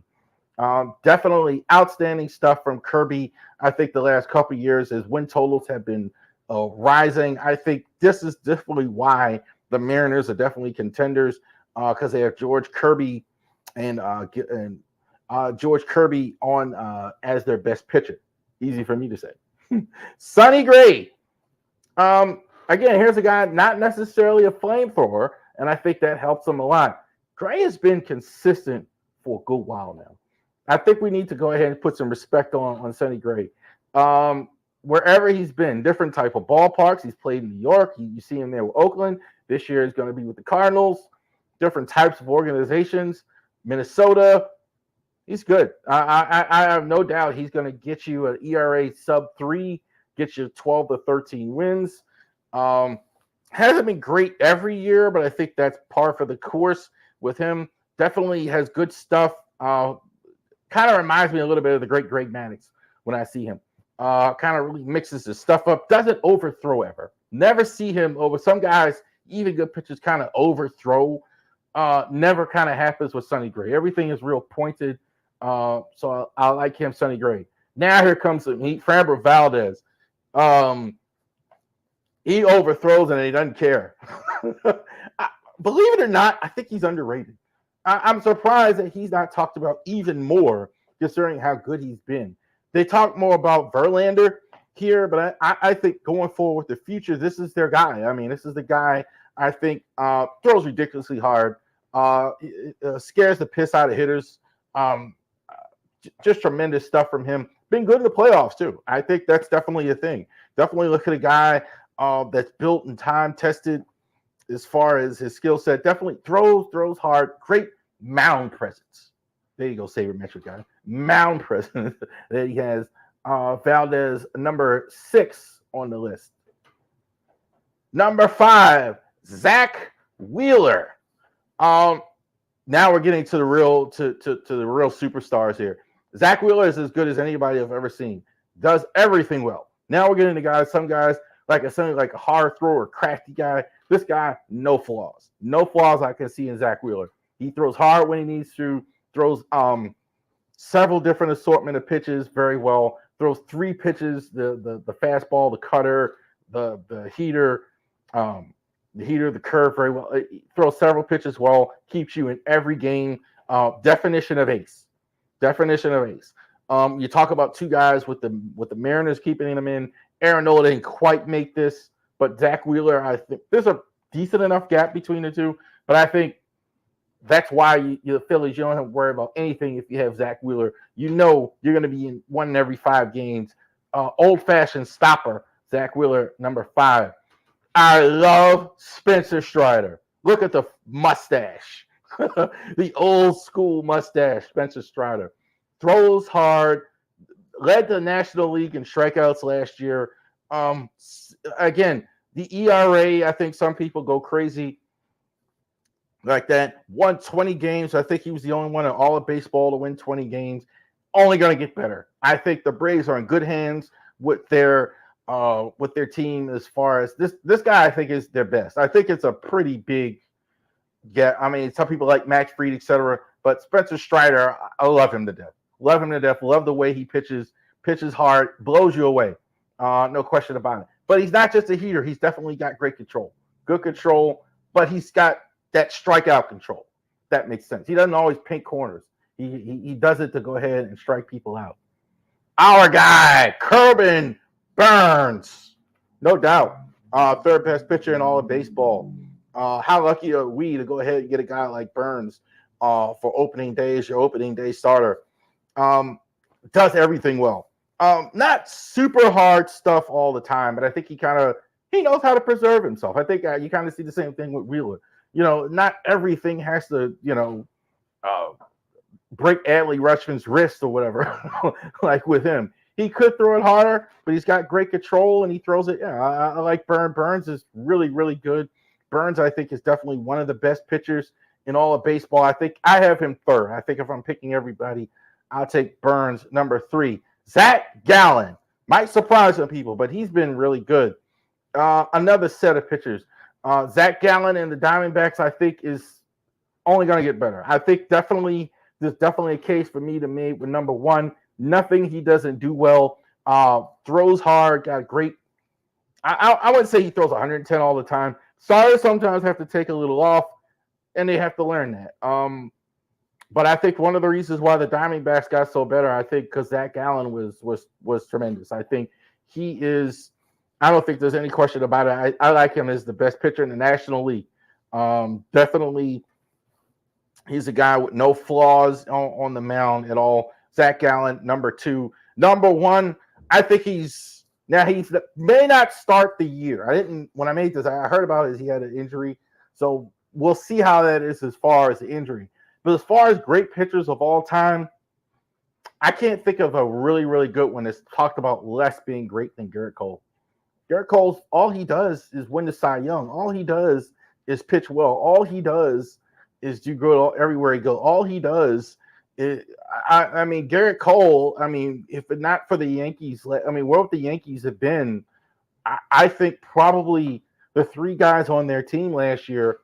Definitely outstanding stuff from Kirby. I think the last couple of years, his win totals have been rising. I think this is definitely why the Mariners are definitely contenders because they have George Kirby and George Kirby on as their best pitcher. Easy for me to say. Sonny Gray. Again, here's a guy not necessarily a flamethrower, and I think that helps him a lot. Gray has been consistent for a good while now. I think we need to go ahead and put some respect on Sonny Gray. Wherever he's been, different type of ballparks. He's played in New York. You see him there with Oakland. This year is going to be with the Cardinals. Different types of organizations. Minnesota. He's good. I have no doubt he's going to get you an ERA sub 3, get you 12 to 13 wins. Hasn't been great every year, but I think that's par for the course with him. Definitely has good stuff. Kind of reminds me a little bit of the great Greg Maddux when I see him. Kind of really mixes his stuff up. Doesn't overthrow ever. Never see him over. Some guys, even good pitchers, kind of overthrow. Never kind of happens with Sonny Gray. Everything is real pointed. So I like him, Sonny Gray. Now here comes Framber Valdez. He overthrows and he doesn't care. Believe it or not, I think he's underrated. I'm surprised that he's not talked about even more, considering how good he's been. They talk more about Verlander here, but I think going forward with the future, this is their guy. I mean, this is the guy I think throws ridiculously hard, scares the piss out of hitters. Just tremendous stuff from him. Been good in the playoffs, too. I think that's definitely a thing. Definitely look at a guy that's built and time-tested as far as his skill set. Definitely throws hard. Great mound presence. There you go, sabermetric guy. Mound presence that he has. Valdez, number 6 on the list. Number 5, Zach Wheeler. Now we're getting to the real to the real superstars here. Zach Wheeler is as good as anybody I've ever seen. Does everything well. Now we're getting to guys. Some guys like a hard thrower, crafty guy. This guy, no flaws. No flaws I can see in Zach Wheeler. He throws hard when he needs to. Throws several different assortment of pitches very well. Throws 3 pitches: the fastball, the cutter, the heater, the curve very well. He throws several pitches well. Keeps you in every game. Definition of ace. You talk about 2 guys with the Mariners keeping them in. Aaron Nola didn't quite make this, but Zach Wheeler, I think there's a decent enough gap between the two. But I think that's why the Phillies, you don't have to worry about anything if you have Zach Wheeler. You know you're going to be in 1 in every 5 games. Old-fashioned stopper, Zach Wheeler, number 5. I love Spencer Strider. Look at the mustache. The old-school mustache, Spencer Strider. Throws hard. Led the National League in strikeouts last year. Again, the ERA, I think some people go crazy like that. Won 20 games. I think he was the only one in all of baseball to win 20 games. Only going to get better. I think the Braves are in good hands with their team as far as this guy. I think is their best. I think it's a pretty big get. I mean, some people like Max Fried, etc. But Spencer Strider, I love him to death. Love the way he pitches hard, blows you away. No question about it. But he's not just a heater. He's definitely got great control. Good control, but he's got that strikeout control. That makes sense. He doesn't always paint corners. He does it to go ahead and strike people out. Our guy, Corbin Burns. No doubt. Third best pitcher in all of baseball. How lucky are we to go ahead and get a guy like Burns for opening days, your opening day starter. Does everything well. Not super hard stuff all the time, but I think he knows how to preserve himself. I think you kind of see the same thing with Wheeler. Not everything has to, break Adley Rutschman's wrist or whatever, like with him. He could throw it harder, but he's got great control and he throws it. Yeah, I like Burns. Burns is really, really good. Burns, I think, is definitely one of the best pitchers in all of baseball. I think I have him third. I think if I'm picking everybody, I'll take Burns number 3. Zach Gallen might surprise some people, but he's been really good. Another set of pitchers. Zach Gallen and the Diamondbacks, I think, is only going to get better. I think there's definitely a case for me to make with number 1. Nothing he doesn't do well. Throws hard, got great. I wouldn't say he throws 110 all the time. Starters sometimes have to take a little off, and they have to learn that. But I think one of the reasons why the Diamondbacks got so better, I think, because Zach Gallen was tremendous. I think he is. I don't think there's any question about it. I like him as the best pitcher in the National League. Definitely, he's a guy with no flaws on the mound at all. Zach Gallen, number 2. Number 1, I think he may not start the year. When I made this, I heard about it. He had an injury. So we'll see how that is as far as the injury. But as far as great pitchers of all time, I can't think of a really, really good one that's talked about less being great than Garrett Cole. Garrett Cole, all he does is win the Cy Young. All he does is pitch well. All he does is do good everywhere he goes. All he does is, I mean, Garrett Cole, I mean, if not for the Yankees, I mean, where would the Yankees have been? I think probably the 3 guys on their team last year,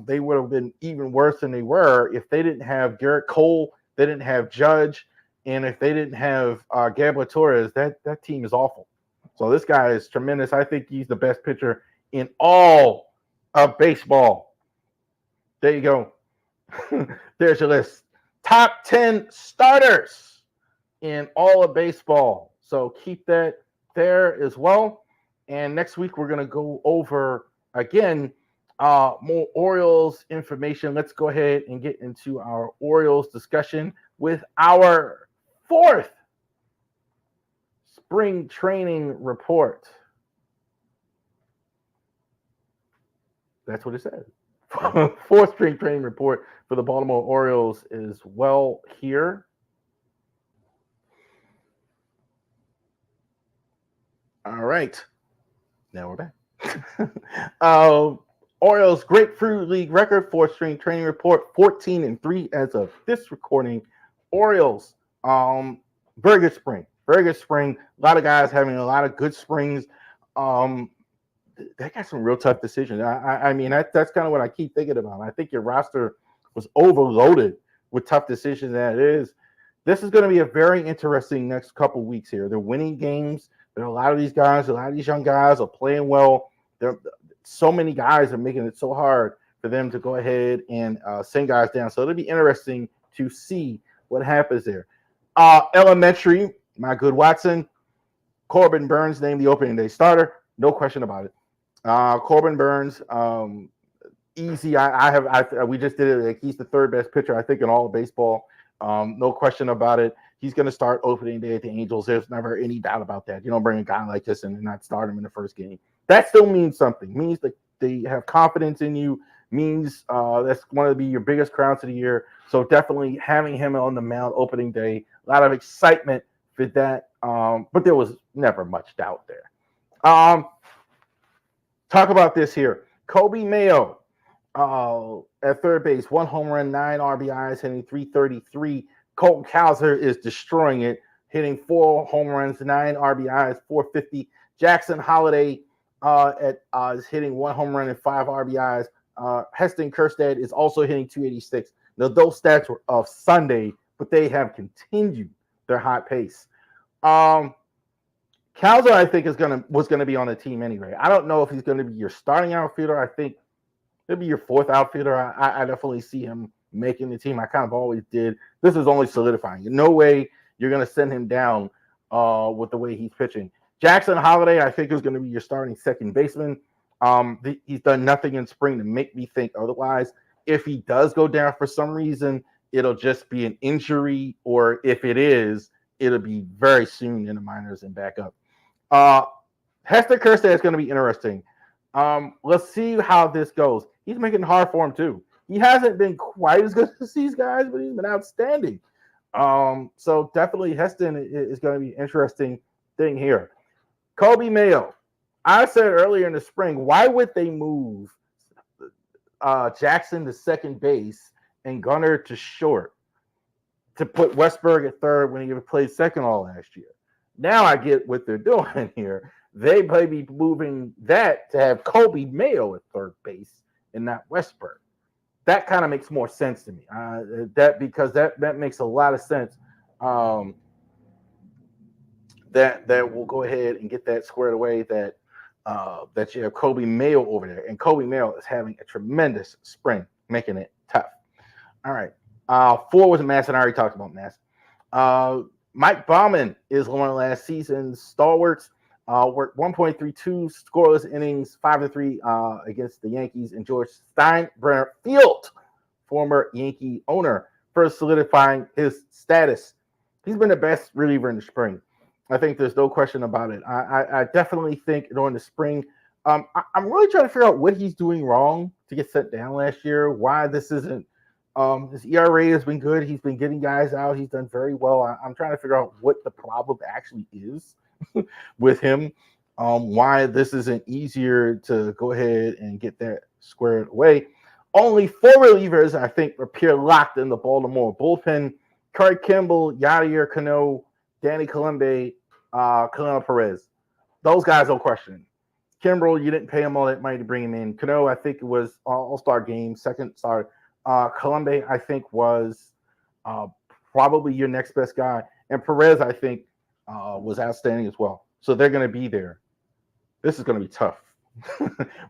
they would have been even worse than they were if they didn't have Garrett Cole, they didn't have Judge, and if they didn't have Gabriel Torres, that team is awful. So this guy is tremendous. I think he's the best pitcher in all of baseball. There you go. There's your list. Top 10 starters in all of baseball. So keep that there as well. And next week, we're going to go over, again, more Orioles information. Let's go ahead and get into our Orioles discussion with our 4th spring training report. That's what it says. 4th spring training report for the Baltimore Orioles is well here. All right. Now we're back. Orioles Grapefruit League record 4th spring training report, 14-3 as of this recording. Orioles, very good spring. Very good spring. A lot of guys having a lot of good springs. They got some real tough decisions. I mean, that's kind of what I keep thinking about. I think your roster was overloaded with tough decisions that it is. This is going to be a very interesting next couple weeks here. They're winning games. There are a lot of these guys, a lot of these young guys are playing well. So many guys are making it so hard for them to go ahead and send guys down. So it'll be interesting to see what happens there. Elementary, my good Watson, Corbin Burns named the opening day starter. No question about it. Corbin Burns, easy. We just did it. Like, he's the 3rd best pitcher, I think, in all of baseball. No question about it. He's going to start opening day at the Angels. There's never any doubt about that. You don't bring a guy like this in and not start him in the first game. That still means something. Means that they have confidence in you. Means that's going to be your biggest crowds of the year. So definitely having him on the mound opening day, a lot of excitement for that. But there was never much doubt there. Talk about this here. Kobe Mayo at 3rd base, 1 home run, 9 RBIs, hitting .333. Colton Cowser is destroying it, hitting 4 home runs, 9 RBIs, .450. Jackson Holiday is hitting 1 home run and 5 RBIs. Heston Kjerstad is also hitting .286. Now, those stats were of Sunday, but they have continued their hot pace. Cowser, I think, was gonna be on the team anyway. I don't know if he's gonna be your starting outfielder. I think he'll be your 4th outfielder. I definitely see him making the team. I kind of always did. This is only solidifying. No way you're gonna send him down with the way he's pitching. Jackson Holiday, I think, is gonna be your starting 2nd baseman. He's done nothing in spring to make me think otherwise. If he does go down for some reason, it'll just be an injury, or if it is, it'll be very soon in the minors and back up. Heston Kjerstad is going to be interesting. Let's see how this goes. He's making it hard for him too. He hasn't been quite as good as these guys, but he's been outstanding. So definitely Heston is going to be an interesting thing here. Kobe Mayo. I said earlier in the spring, why would they move Jackson to second base and Gunnar to short to put Westberg at third when he played second all last year? Now I get what they're doing here. They may be moving that to have Kobe Mayo at third base and not Westberg. That kind of makes more sense to me. That makes a lot of sense. That we'll go ahead and get that squared away. That you have Kobe Mayo over there, and Kobe Mayo is having a tremendous spring, making it tough. All right, 4 was Mass, and I already talked about Mass. Mike Baumann is one of last season's stalwarts. Worked 1.32 scoreless innings, 5-3 against the Yankees, and George Steinbrenner Field, former Yankee owner, first solidifying his status. He's been the best reliever in the spring. I think there's no question about it. I definitely think during the spring, I'm really trying to figure out what he's doing wrong to get sent down last year. Why this isn't. His ERA has been good. He's been getting guys out. He's done very well. I'm trying to figure out what the problem actually is with him. Why this isn't easier to go ahead and get that squared away. Only 4 relievers, I think, appear locked in the Baltimore bullpen. Curry Kimball, Yadier Cano, Danny Colombe, Colin Perez. Those guys, no question. Kimbrel, you didn't pay him all that money to bring him in. Cano, I think it was all-star game, second star. Colombe, I think, was probably your next best guy. And Perez, I think, was outstanding as well. So they're going to be there. This is going to be tough.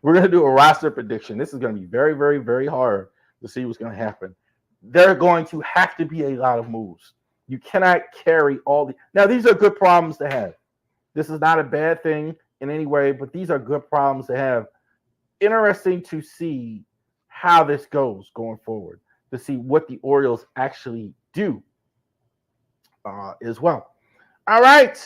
We're going to do a roster prediction. This is going to be very, very, very hard to see what's going to happen. There are going to have to be a lot of moves. You cannot carry all the. Now, these are good problems to have. This is not a bad thing in any way, but these are good problems to have. Interesting to see how this goes going forward, to see what the Orioles actually do as well. All right.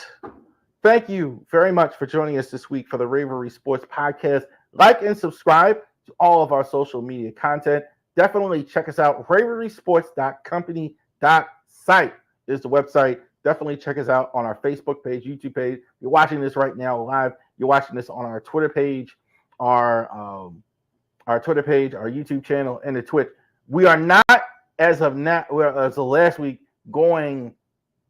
Thank you very much for joining us this week for the Ravery Sports Podcast. Like and subscribe to all of our social media content. Definitely check us out. ravorisports.company.site is the website. Definitely check us out on our Facebook page, YouTube page. You're watching this right now live. You're watching this on our Twitter page, our Twitter page, our YouTube channel, and the Twitch. We are not, as of last week, going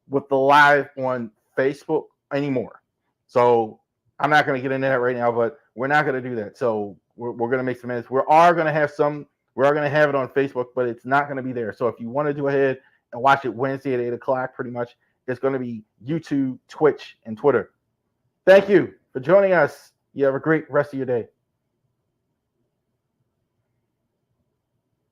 with the live on Facebook anymore. So I'm not going to get into that right now, but we're not going to do that. So we're going to make some minutes. We are going to have it on Facebook, but it's not going to be there. So if you want to go ahead and watch it Wednesday at 8 o'clock, pretty much, it's going to be YouTube, Twitch, and Twitter. Thank you for joining us. You have a great rest of your day.